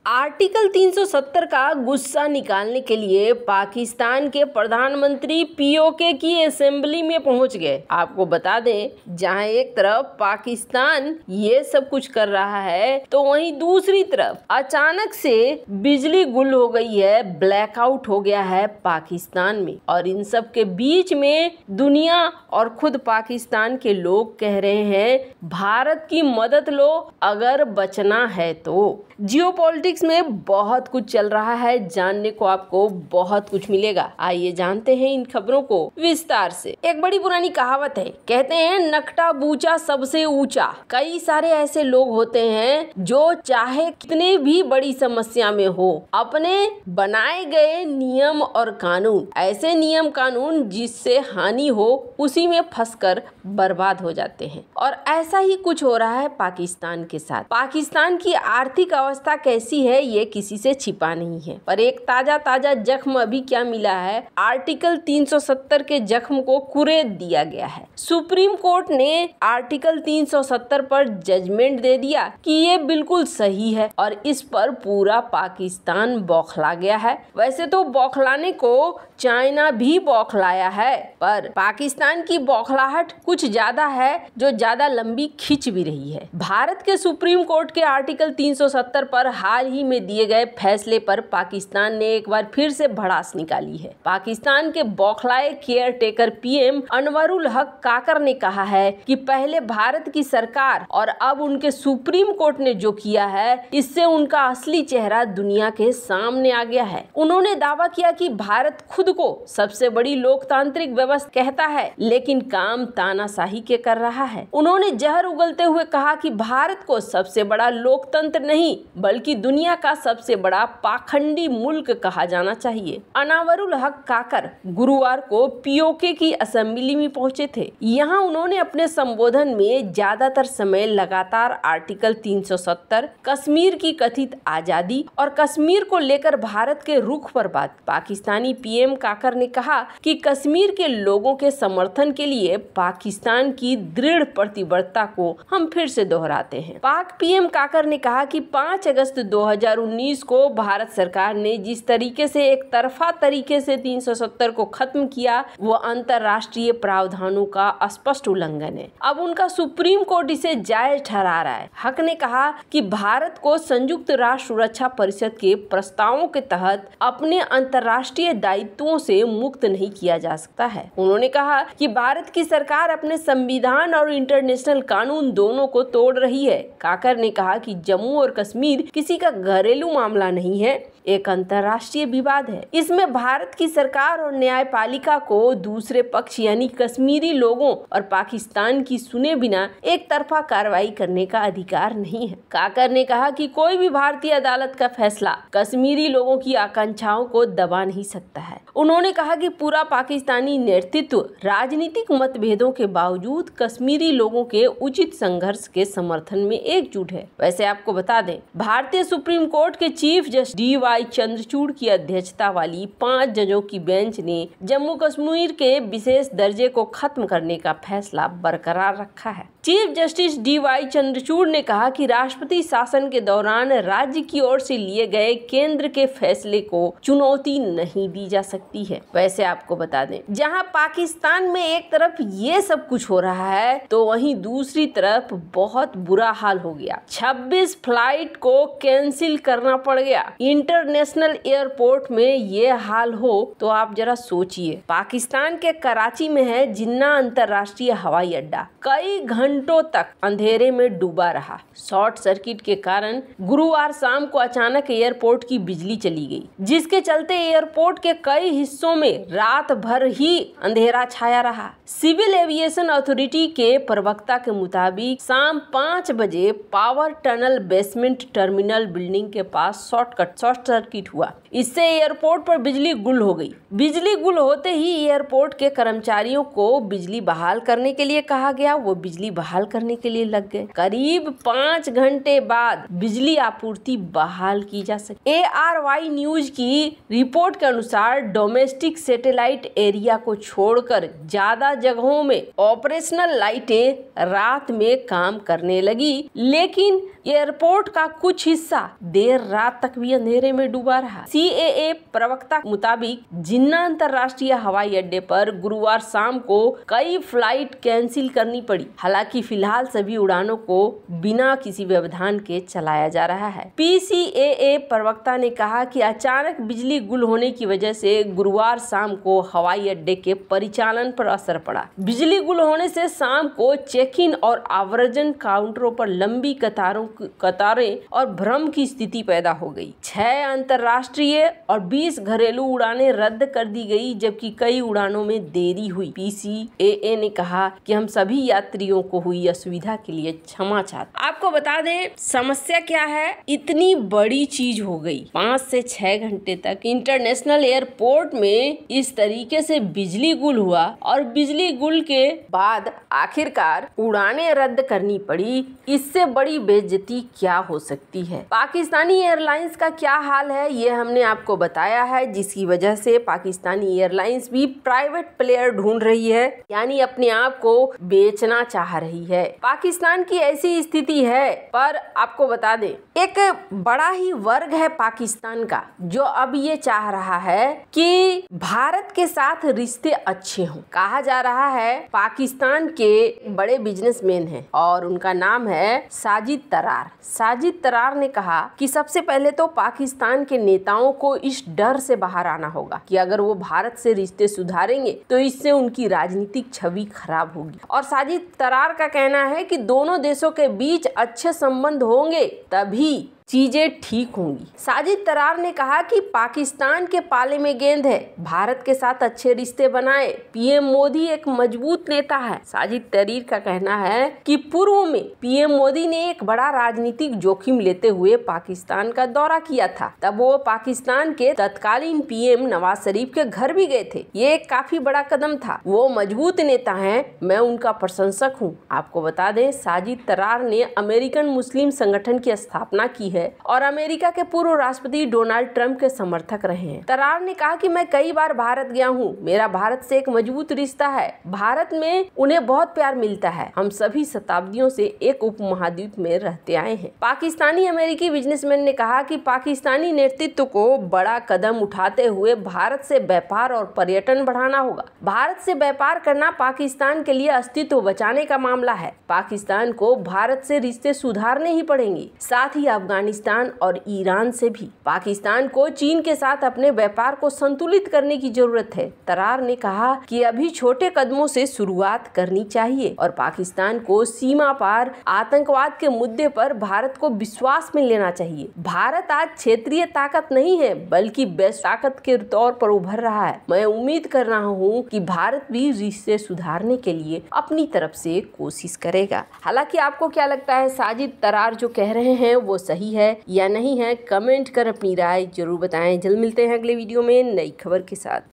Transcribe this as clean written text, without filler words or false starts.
Article 370 का गुस्सा निकालने के लिए पाकिस्तान के प्रधानमंत्री पीओके की असेंबली में पहुंच गए। आपको बता दें, जहां एक तरफ पाकिस्तान ये सब कुछ कर रहा है तो वहीं दूसरी तरफ अचानक से बिजली गुल हो गई है, ब्लैकआउट हो गया है पाकिस्तान में। और इन सब के बीच में दुनिया और खुद पाकिस्तान के लोग कह रहे हैं भारत की मदद लो अगर बचना है तो। जियोपॉलिटिक्स में बहुत कुछ चल रहा है, जानने को आपको बहुत कुछ मिलेगा। आइए जानते हैं इन खबरों को विस्तार से। एक बड़ी पुरानी कहावत है, कहते हैं नकटा बूचा सबसे ऊंचा। कई सारे ऐसे लोग होते हैं जो चाहे कितने भी बड़ी समस्या में हो, अपने बनाए गए नियम और कानून, ऐसे नियम कानून जिससे हानि हो, उसी में फंसकर बर्बाद हो जाते हैं। और ऐसा ही कुछ हो रहा है पाकिस्तान के साथ। पाकिस्तान की आर्थिक अवस्था कैसी है ये किसी से छिपा नहीं है, पर एक ताजा जख्म अभी क्या मिला है, आर्टिकल 370 के जख्म को कुरेद दिया गया है। सुप्रीम कोर्ट ने आर्टिकल 370 पर जजमेंट दे दिया कि ये बिल्कुल सही है और इस पर पूरा पाकिस्तान बौखला गया है। वैसे तो बौखलाने को चाइना भी बौखलाया है, पर पाकिस्तान की बौखलाहट कुछ ज्यादा है जो ज्यादा लंबी खिंच भी रही है। भारत के सुप्रीम कोर्ट के आर्टिकल 370 पर हाल ही में दिए गए फैसले पर पाकिस्तान ने एक बार फिर से भड़ास निकाली है। पाकिस्तान के बौखलाए केयर टेकर पीएम अनवरुल हक काकर ने कहा है कि पहले भारत की सरकार और अब उनके सुप्रीम कोर्ट ने जो किया है, इससे उनका असली चेहरा दुनिया के सामने आ गया है। उन्होंने दावा किया कि भारत खुद को सबसे बड़ी लोकतांत्रिक व्यवस्था कहता है, लेकिन काम तानाशाही के कर रहा है। उन्होंने जहर उगलते हुए कहा कि भारत को सबसे बड़ा लोकतंत्र नहीं बल्कि दुनिया का सबसे बड़ा पाखंडी मुल्क कहा जाना चाहिए। अनावरुल हक काकर गुरुवार को पीओके की असेंबली में पहुंचे थे। यहाँ उन्होंने अपने संबोधन में ज्यादातर समय लगातार आर्टिकल 370, कश्मीर की कथित आजादी और कश्मीर को लेकर भारत के रुख पर बात। पाकिस्तानी पीएम काकर ने कहा कि कश्मीर के लोगों के समर्थन के लिए पाकिस्तान की दृढ़ प्रतिबद्धता को हम फिर से दोहराते हैं। पाक पीएम काकर ने कहा कि 5 अगस्त 2019 को भारत सरकार ने जिस तरीके से एक तरफा तरीके से 370 को खत्म किया, वो अंतर्राष्ट्रीय प्रावधानों का स्पष्ट उल्लंघन है। अब उनका सुप्रीम कोर्ट इसे जायज ठहरा रहा है। हक ने कहा कि भारत को संयुक्त राष्ट्र सुरक्षा परिषद के प्रस्तावों के तहत अपने अंतर्राष्ट्रीय दायित्वों से मुक्त नहीं किया जा सकता है। उन्होंने कहा कि भारत की सरकार अपने संविधान और इंटरनेशनल कानून दोनों को तोड़ रही है। काकर ने कहा कि जम्मू और कश्मीर किसी का घरेलू मामला नहीं है, एक अंतर्राष्ट्रीय विवाद है। इसमें भारत की सरकार और न्यायपालिका को दूसरे पक्ष यानी कश्मीरी लोगों और पाकिस्तान की सुने बिना एक तरफा कार्रवाई करने का अधिकार नहीं है। काकर ने कहा कि कोई भी भारतीय अदालत का फैसला कश्मीरी लोगों की आकांक्षाओं को दबा नहीं सकता है। उन्होंने कहा कि पूरा पाकिस्तानी नेतृत्व राजनीतिक मतभेदों के बावजूद कश्मीरी लोगों के उचित संघर्ष के समर्थन में एकजुट है। वैसे आपको बता दें, भारतीय सुप्रीम कोर्ट के चीफ जस्टिस डी.वाई. चंद्रचूड़ की अध्यक्षता वाली 5 जजों की बेंच ने जम्मू कश्मीर के विशेष दर्जे को खत्म करने का फैसला बरकरार रखा है। Chief justice D.Y.. चंद्रचूड़ ने कहा कि राष्ट्रपति शासन के दौरान राज्य की ओर से लिए गए केंद्र के फैसले को चुनौती नहीं दी जा सकती है। वैसे आपको बता दें, जहां पाकिस्तान में एक तरफ ये सब कुछ हो रहा है तो वहीं दूसरी तरफ बहुत बुरा हाल हो गया। 26 फ्लाइट को कैंसिल करना पड़ गया। इंटरनेशनल एयरपोर्ट में ये हाल हो तो आप जरा सोचिए। पाकिस्तान के कराची में है जिन्ना अंतर्राष्ट्रीय हवाई अड्डा, कई घंटों तक अंधेरे में डूबा रहा। शॉर्ट सर्किट के कारण गुरुवार शाम को अचानक एयरपोर्ट की बिजली चली गई, जिसके चलते एयरपोर्ट के कई हिस्सों में रात भर ही अंधेरा छाया रहा। सिविल एविएशन अथॉरिटी के प्रवक्ता के मुताबिक शाम 5 बजे power tunnel basement terminal building के पास शॉर्ट सर्किट हुआ। इससे एयरपोर्ट पर बिजली गुल हो गई। बिजली गुल होते ही एयरपोर्ट के कर्मचारियों को बिजली बहाल करने के लिए कहा गया। वो बिजली बहाल करने के लिए लग गए। करीब 5 घंटे बाद बिजली आपूर्ति बहाल की जा सकी। ARY न्यूज की रिपोर्ट के अनुसार डोमेस्टिक सैटेलाइट एरिया को छोड़कर ज्यादा जगहों में ऑपरेशनल लाइटें रात में काम करने लगी, लेकिन एयरपोर्ट का कुछ हिस्सा देर रात तक भी अंधेरे में डूबा रहा। CAA प्रवक्ता के मुताबिक जिन्ना अंतर्राष्ट्रीय हवाई अड्डे पर गुरुवार शाम को कई फ्लाइट कैंसिल करनी पड़ी। हालांकि फिलहाल सभी उड़ानों को बिना किसी व्यवधान के चलाया जा रहा है। PCAA प्रवक्ता ने कहा कि अचानक बिजली गुल होने की वजह से गुरुवार शाम को हवाई अड्डे के परिचालन पर असर पड़ा। बिजली गुल होने से शाम को चेक इन और आव्रजन काउंटरों पर लंबी कतारें और भ्रम की स्थिति पैदा हो गई। 6 अंतर्राष्ट्रीय और 20 घरेलू उड़ानें रद्द कर दी गई, जबकि कई उड़ानों में देरी हुई। PCAA ने कहा कि हम सभी यात्रियों को हुई असुविधा के लिए क्षमा चाहते। आपको बता दें समस्या क्या है। इतनी बड़ी चीज हो गई, 5 से 6 घंटे तक इंटरनेशनल एयरपोर्ट में इस तरीके से बिजली गुल हुआ और बिजली गुल के बाद आखिरकार उड़ानें रद्द करनी पड़ी। इससे बड़ी बेइज्जती क्या हो सकती है। पाकिस्तानी एयरलाइंस का क्या हाल है ये हमने आपको बताया है, जिसकी वजह से पाकिस्तानी एयरलाइंस भी प्राइवेट प्लेयर ढूंढ रही है, यानी अपने आप को बेचना चाह रही है। पाकिस्तान की ऐसी स्थिति है। पर आपको बता दें एक बड़ा ही वर्ग है पाकिस्तान का जो अब ये चाह रहा है कि भारत के साथ रिश्ते अच्छे हों। कहा जा रहा है पाकिस्तान के बड़े बिजनेसमैन हैं और उनका नाम है साजिद तरार। साजिद तरार ने कहा कि सबसे पहले तो पाकिस्तान के नेताओं को इस डर से बाहर आना होगा कि अगर वो भारत से रिश्ते सुधारेंगे तो इससे उनकी राजनीतिक छवि खराब होगी। और साजिद तरार का कहना है कि दोनों देशों के बीच अच्छे संबंध होंगे तभी चीजें ठीक होंगी। साजिद तरार ने कहा कि पाकिस्तान के पाले में गेंद है, भारत के साथ अच्छे रिश्ते बनाए। PM मोदी एक मजबूत नेता है। साजिद तरार का कहना है कि पूर्व में PM मोदी ने एक बड़ा राजनीतिक जोखिम लेते हुए पाकिस्तान का दौरा किया था। तब वो पाकिस्तान के तत्कालीन PM नवाज शरीफ के घर भी गए थे। ये एक काफी बड़ा कदम था। वो मजबूत नेता है, मैं उनका प्रशंसक हूँ। आपको बता दें साजिद तरार ने अमेरिकन मुस्लिम संगठन की स्थापना की है और अमेरिका के पूर्व राष्ट्रपति डोनाल्ड ट्रंप के समर्थक रहे हैं। तरार ने कहा कि मैं कई बार भारत गया हूँ, मेरा भारत से एक मजबूत रिश्ता है। भारत में उन्हें बहुत प्यार मिलता है। हम सभी शताब्दियों से एक उपमहाद्वीप में रहते आए हैं। पाकिस्तानी अमेरिकी बिजनेसमैन ने कहा कि पाकिस्तानी नेतृत्व को बड़ा कदम उठाते हुए भारत से व्यापार और पर्यटन बढ़ाना होगा। भारत से व्यापार करना पाकिस्तान के लिए अस्तित्व बचाने का मामला है। पाकिस्तान को भारत से रिश्ते सुधारने ही पड़ेंगे, साथ ही अफगानिस्तान और ईरान से भी। पाकिस्तान को चीन के साथ अपने व्यापार को संतुलित करने की जरूरत है। तरार ने कहा कि अभी छोटे कदमों से शुरुआत करनी चाहिए और पाकिस्तान को सीमा पार आतंकवाद के मुद्दे पर भारत को विश्वास में लेना चाहिए। भारत आज क्षेत्रीय ताकत नहीं है बल्कि वैश्विक ताकत के तौर पर उभर रहा है। मैं उम्मीद कर रहा हूँ कि भारत भी रिश्ते सुधारने के लिए अपनी तरफ से कोशिश करेगा। हालांकि आपको क्या लगता है साजिद तरार जो कह रहे हैं वो सही है या नहीं है? कमेंट कर अपनी राय जरूर बताएं। जल्द मिलते हैं अगले वीडियो में नई खबर के साथ।